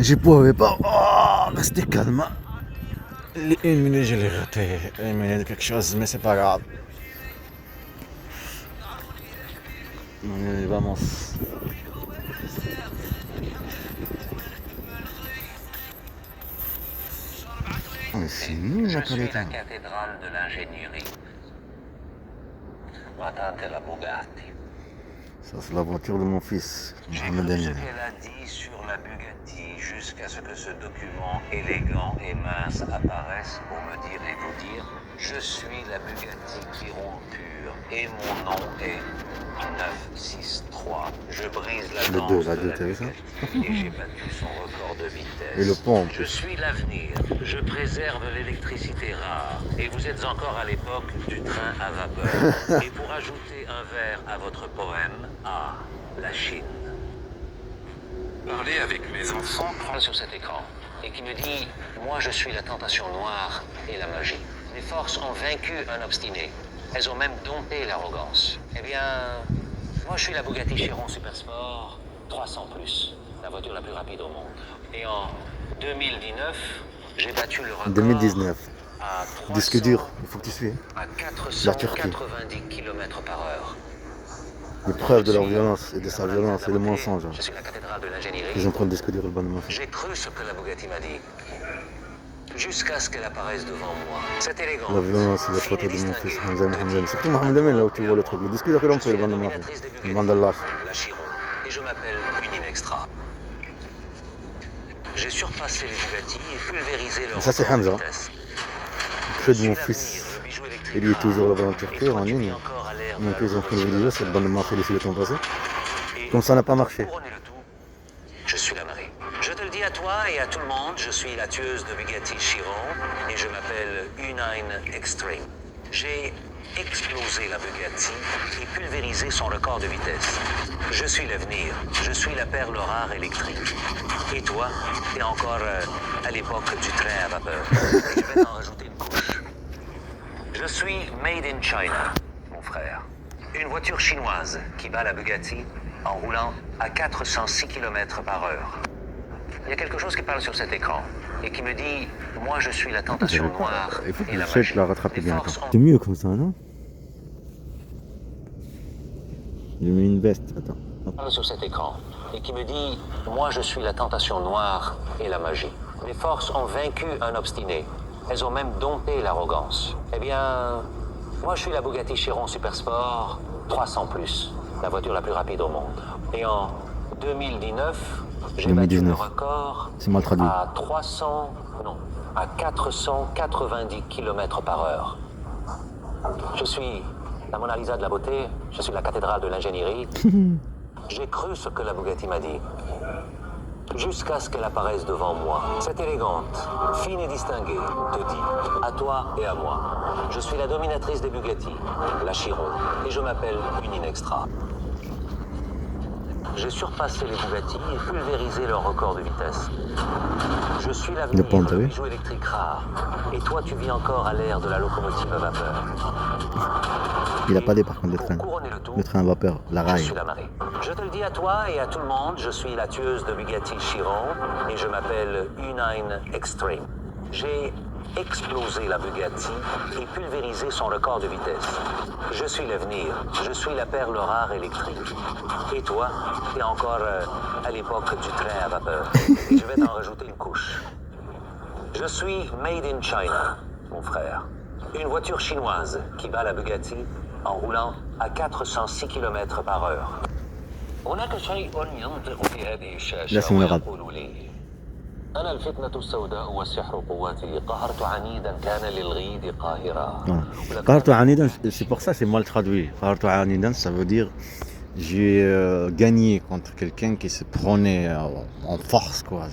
Je pouvais pas rester calme. Une minute, je l'ai raté. Une minute, quelque chose, mais c'est pas grave. Vamos. Mais c'est nul la Je suis la cathédrale. cathédrale de l'ingénierie. Ma tante est la Bugatti. Ça, c'est la voiture de mon fils, J'ai Mohamed cru ce Amin. qu'elle a dit sur la Bugatti jusqu'à ce que ce document élégant et mince apparaisse pour me dire et vous dire je suis la Bugatti Chiron pure et mon nom est 963. Je brise la Le danse deux, de la t'as vu ça? Bugatti et j'ai battu son record de vitesse. Et le pont en Je plus. suis l'avenir. Je préserve l'électricité rare. Et vous êtes encore à l'époque du train à vapeur. Et pour ajouter un vers à votre poème, la Chine. Parler avec mes enfants. Sur cet écran et qui me dit moi je suis la tentation noire et la magie. Les forces ont vaincu un obstiné. Elles ont même dompté l'arrogance. Eh bien, moi je suis la Bugatti Chiron Super Sport 300 plus, la voiture la plus rapide au monde. Et en 2019, j'ai battu le record 2019. à 300, Disque dur, il faut que tu suives. à La Turquie. 490 km par heure. Les preuves de leur violence et de sa violence et le mensonge. Je suis la cathédrale de l'ingénierie. Ils ont pris le disque dur et le bon de mon fils. J'ai cru ce que la Bugatti m'a dit. Jusqu'à ce qu'elle apparaisse devant moi. C'est élégant. La violence et les photos de mon fils, Hamza Mohamed. Surtout Mohamed Amin, là où tu vois le truc. Le disque dur qu'ils ont pris, le bon de mon fils. Le bon de lâche. La Chiron. Et je m'appelle Unin Extra. J'ai surpassé les Bugatti et pulvérisé leur Ça, c'est record de Hamza. vitesse. Que Je de suis mon l'avenir, fils. le bijou électrique Il est rare. toujours là-bas en Et Turquie, toi, en tu vis ligne. encore à l'ère de Mon la fils, ils ont pris une locomotive vidéo, à c'est le bon de mon fils ici le temps passé. Et Comme ça n'a pas marché. pour couronner le tout, je suis la marée. Je te le dis à toi et à tout le monde, je suis la tueuse de Bugatti Chiron et je m'appelle Unine Extreme. J'ai explosé la Bugatti et pulvérisé son record de vitesse. Je suis l'avenir, je suis la perle rare électrique. Et toi, t'es encore à l'époque du train à vapeur. Et je vais t'en rajouter une couche. Je suis made in China, mon frère. Une voiture chinoise qui bat la Bugatti en roulant à 406 km par heure. Il y a quelque chose qui parle sur cet écran et qui me dit moi je suis la tentation noire Il faut que et la je magie. la rattrape Les bien. forces C'est mieux comme ça, non? J'ai mis une veste, attends. parle sur cet écran et qui me dit moi je suis la tentation noire et la magie. Les forces ont vaincu un obstiné. Elles ont même dompté l'arrogance. Eh bien, moi je suis la Bugatti Chiron Super Sport 300 plus, la voiture la plus rapide au monde. Et en 2019, j'ai battu le 2019. record C'est mal traduit. à 490 km par heure. Je suis la Mona Lisa de la beauté, je suis la cathédrale de l'ingénierie. J'ai cru ce que la Bugatti m'a dit. Jusqu'à ce qu'elle apparaisse devant moi. Cette élégante, fine et distinguée, te dit, à toi et à moi. Je suis la dominatrice des Bugatti, la Chiron, et je m'appelle Unin Extra. J'ai surpassé les Bugatti et pulvérisé leur record de vitesse. Je suis l'avenir, Le pont, t'as le vu? bijou électrique rare. Et toi, tu vis encore à l'ère de la locomotive à vapeur. Il a pas des par contre, le Pour train. couronner le tout, Le train à vapeur, la je rail. suis la marée. Je te le dis à toi et à tout le monde, je suis la tueuse de Bugatti Chiron et je m'appelle Unine Extreme. J'ai explosé la Bugatti et pulvérisé son record de vitesse. Je suis l'avenir, je suis la perle rare électrique. Et toi, t'es encore à l'époque du train à vapeur. Et je vais t'en rajouter une couche. Je suis made in China, mon frère. Une voiture chinoise qui bat la Bugatti en roulant à 406 km par heure. هناك شيء ينطق في هذه لا الشاشة سمو غلط. ويقول لي أنا الفتنة السوداء والسحر قوتي قهرت عنيدا كان للغيد قاهرا. Qartu Anidan, c'est pour ça c'est mal traduit. Qartu Anidan, ça veut dire j'ai gagné contre quelqu'un qui se prenait en force, quoi.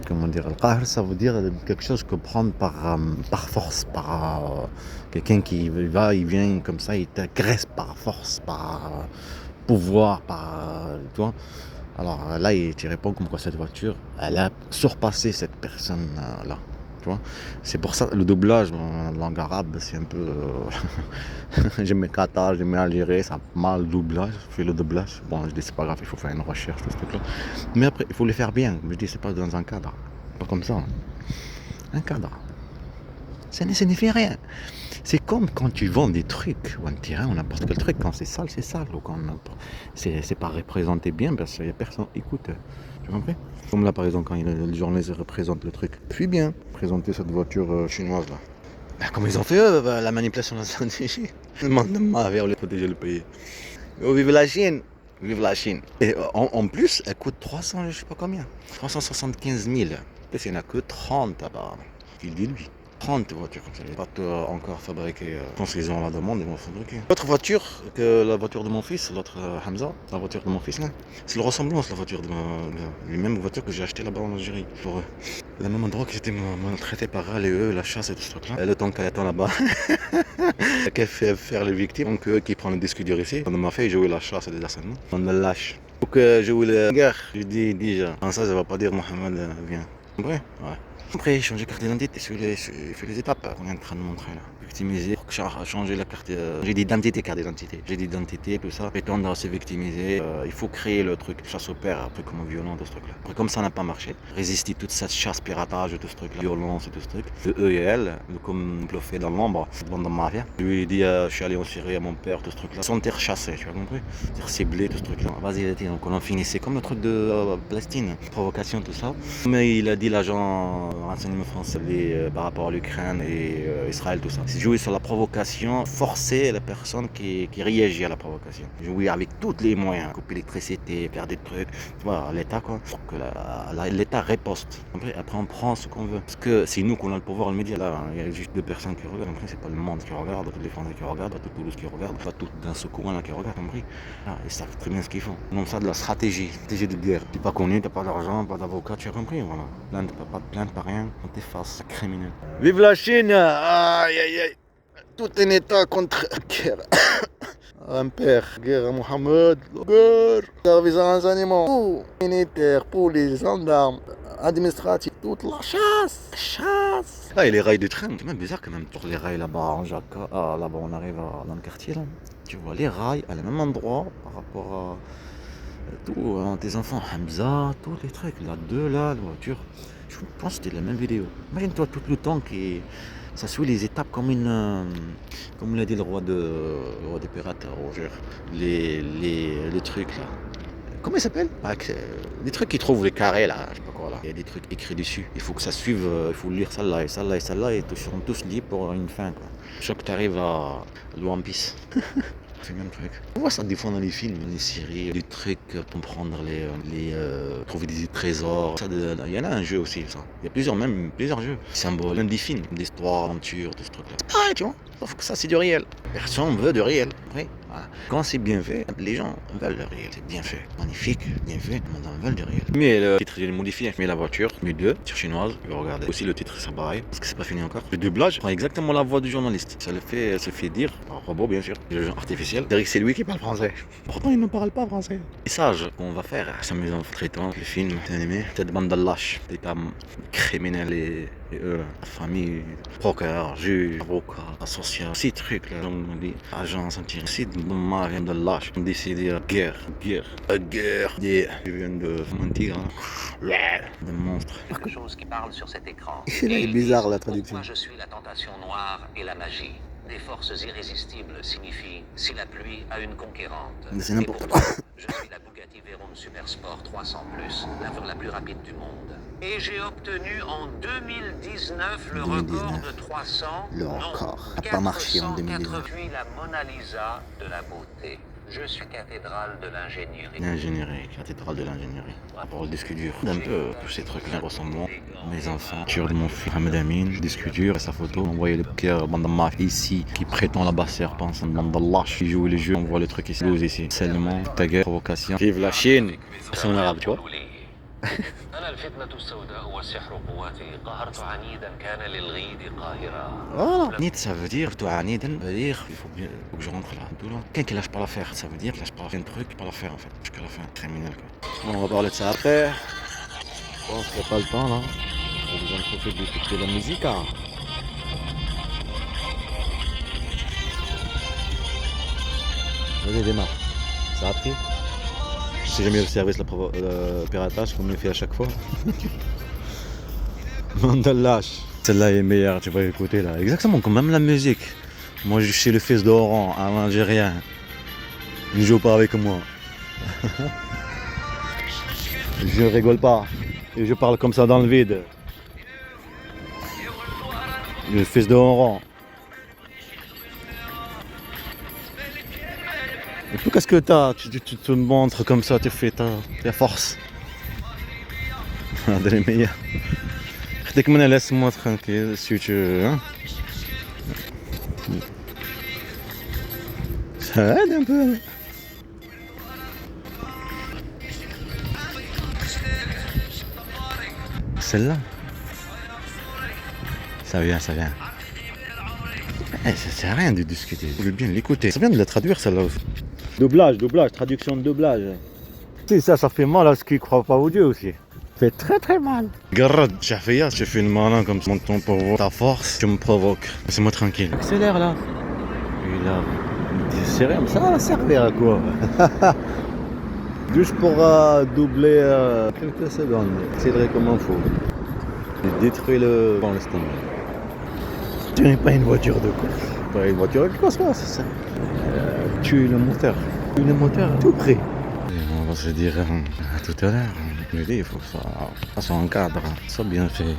Comment dire, le qahr, ça veut dire quelque chose que prendre par force, par quelqu'un qui va, il vient comme ça, il t'agresse par force, par pouvoir, tu vois. Alors là, tu réponds comme quoi cette voiture, elle a surpassé cette personne là. Tu vois. C'est pour ça, le doublage en langue arabe, c'est un peu... j'aimais Qatar, j'aimais Algérie, ça a mal le doublage, je fais le doublage. Bon, je dis c'est pas grave, il faut faire une recherche, tout ce truc-là. Mais après, il faut le faire bien. Je dis c'est pas dans un cadre. Pas comme ça. Un cadre. Ça ne fait rien. C'est comme quand tu vends des trucs, ou un terrain, ou n'importe quel truc, quand c'est sale, ou quand c'est pas représenté bien, parce qu'il y a personne qui écoute. Tu comprends? Comme là, par exemple, quand le journaliste représente le truc. Puis bien, présenter cette voiture chinoise là. Ben, comme ils ont fait eux, la manipulation de la stratégie. Demande de ma vers le protéger le pays. Oh, vive la Chine! Vive la Chine! Et en plus, elle coûte 300, je sais pas combien. 375 000. Et il n'y en a que 30 apparemment. Il dit lui. 30 voitures comme ça. Pas encore fabriquées. Je pense qu'ils ont la demande, ils vont fabriquer. L'autre voiture que la voiture de mon fils, l'autre Hamza, la voiture de mon fils là, c'est la ressemblance, la voiture de les mêmes voitures que j'ai achetées là-bas en Algérie. Pour eux. Le même endroit que j'étais maltraité par elle et eux, la chasse et tout ce truc là. Et le temps qu'elle attend là-bas, qu'elle fait faire les victimes, donc eux qui prennent le disque dur ici. On m'a fait jouer la chasse et des assassins. On me lâche. Faut que je joue la guerre. Je dis déjà. En ça, ça va pas dire Mohamed vient. Vrai? Ouais. Après, changer de carte d'identité, il fait les étapes qu'on est en train de montrer là. Victimiser, changer la carte, j'ai d'identité, carte d'identité. J'ai d'identité, tout ça. Prétendre à se victimiser, il faut créer le truc. Chasse au père, après comme violent, tout ce truc là. Après, comme ça n'a pas marché, résister toute cette chasse, piratage, tout ce truc là, violence et tout ce truc. De eux et elle, comme le fait dans l'ombre, dans la mafia. Je lui ai dit, je suis allé en Syrie à mon père, tout ce truc là. Sans terre chassée, tu as compris? C'est ciblé, tout ce truc là. Vas-y, donc on en finissait comme le truc de Palestine, provocation, tout ça. Mais il a dit l'agent renseignement français par rapport à l'Ukraine et Israël, tout ça. C'est jouer sur la provocation, forcer la personne qui réagit à la provocation. Jouer avec tous les moyens, couper l'électricité, faire des trucs, tu vois, l'État quoi, pour que l'État riposte. Après on prend ce qu'on veut. Parce que c'est nous qu'on a le pouvoir, le média. Là, il y a juste 2 personnes qui regardent. Après, c'est pas le monde qui regarde, tous les Français qui regardent, pas tout Toulouse qui regarde, pas tout dans ce coin là qui regarde, compris. Ils savent très bien ce qu'ils font. On ça de la stratégie de guerre. T'es pas connu, t'as pas d'argent, pas d'avocat, tu as compris, voilà. Plainte, pas de plainte, pas rien, on t'efface, criminel. Vive la Chine! Aïe aïe aïe! Tout un état contre guerre. Un père, guerre à Mohamed, guerre, service à renseignement, militaire, police, gendarmes, administratif, toute la chasse. Ah, et les rails de train, c'est même bizarre quand même. Pour les rails là-bas en Jacques, là-bas on arrive dans le quartier là. Tu vois les rails à le même endroit par rapport à tout, tes enfants, Hamza, tous les trucs, là, la voiture. Je pense que c'était la même vidéo. Imagine-toi tout le temps qui. Ça suit les étapes comme comme l'a dit le roi des pirates, Roger. Les trucs là. Comment il s'appelle? Les trucs qui trouvent les carrés là, je sais pas quoi là. Il y a des trucs écrits dessus. Il faut que ça suive, il faut lire celle-là et celle-là et celle-là et tous seront tous liés pour une fin quoi. Chaque que tu arrives à One Piece. C'est le même truc. On voit ça des fois dans les films, les séries, des trucs pour prendre trouver des trésors. Il y en a un jeu aussi, ça. Il y a plusieurs jeux. Symboles, même des films, des histoires, aventures, tout ce truc-là. Ah, tu vois. Sauf que ça, c'est du réel. Personne veut de réel. Oui. Voilà. Quand c'est bien fait, les gens veulent le réel. C'est bien fait. Magnifique, bien fait. Les gens veulent du réel. Mais le titre, il est modifié. Mais la voiture, mais 2, sur chinoise. Je vais regarder. Aussi, le titre, c'est pareil. Parce que c'est pas fini encore. Le doublage prend exactement la voix du journaliste. Ça le fait dire par robot, bien sûr. Le artificiel. C'est lui qui parle français. Pourtant, il ne parle pas français. Message qu'on va faire, s'amuser en traitant le film, animé. Cette bande de lâches, d'état criminels et eux, la famille, procureur, juge, avocat, association, ces trucs là, on dit, agence anti c'est de marine de lâche, on décide guerre, je viens de mentir, de monstre. Quelque chose qui parle sur cet écran. C'est bizarre la traduction. Pourquoi je suis la tentation noire et la magie. Des forces irrésistibles signifie si la pluie a une conquérante. Mais c'est n'importe quoi. Je suis la Bugatti Veyron Supersport 300+, la voiture la plus rapide du monde. Et j'ai obtenu en 2019 le record de 300. Le record n'a pas marché en 2019. Puis la Mona Lisa de la beauté. Je suis cathédrale de l'ingénierie. L'ingénierie, cathédrale de l'ingénierie. Pour le disque dur. Un peu tous ces trucs-là ressemblants. Mes enfants, tueur de mon fils, Ahmed Amin, disque dur et sa photo. On voyait le petit bandama ici qui prétend la basse serpence, un bandallah qui joue les jeux. On voit les trucs ici, ici. Seulement, ta guerre, provocation. Vive la Chine! C'est en arabe, tu vois. Voilà. Nid, ça veut dire, il faut que je rentre là. Quelqu'un qui lâche pas l'affaire, ça veut dire qu'il lâche pas un truc, pas l'affaire en fait. Jusqu'à la fin, criminel quoi. Bon, on va parler de ça après. Je pense qu'il n'y a pas le temps là. Pas besoin de profiter d'écouter la musique. Hein. Vas-y, démarre. Ça a pris. Si jamais le service, le piratage, comme on le fait à chaque fois. Mandalash. Celle-là est meilleure, tu vas écouter là. Exactement, comme même la musique. Moi, je suis le fils d'Oran, un Algérien. Il ne joue pas avec moi. Je rigole pas. Et je parle comme ça dans le vide. Le fils d'Oran. Et puis qu'est-ce que t'as? Tu te montres comme ça, tu fais ta force. هذا اللي meilleur. خديك منها laisse-moi tranquille si tu veux. Hein? Ça aide un peu. Celle-là. Ça vient. Ça sert à rien de discuter. Il faut bien l'écouter. C'est bien de la traduire celle-là aussi. Doublage, traduction de doublage. Si ça fait mal à ceux qui ne croient pas au Dieu aussi. Ça fait très très mal. Regarde, Chafia, je fais une malin comme ça. Mon ton pour voir ta force, tu me provoques. Laisse-moi tranquille. Accélère là. Et là, c'est rien, ça va servir à quoi? Juste pour doubler quelques secondes. Accélérer comme il faut. Et détruire le... Bon, laisse tomber. Tu n'es pas une voiture de course. Pas une voiture de course, c'est ça. Tue le moteur. Tue le moteur à tout prix. Et on va se dire à tout à l'heure. Je dis, il faut que ça soit en cadre, ça soit bien fait.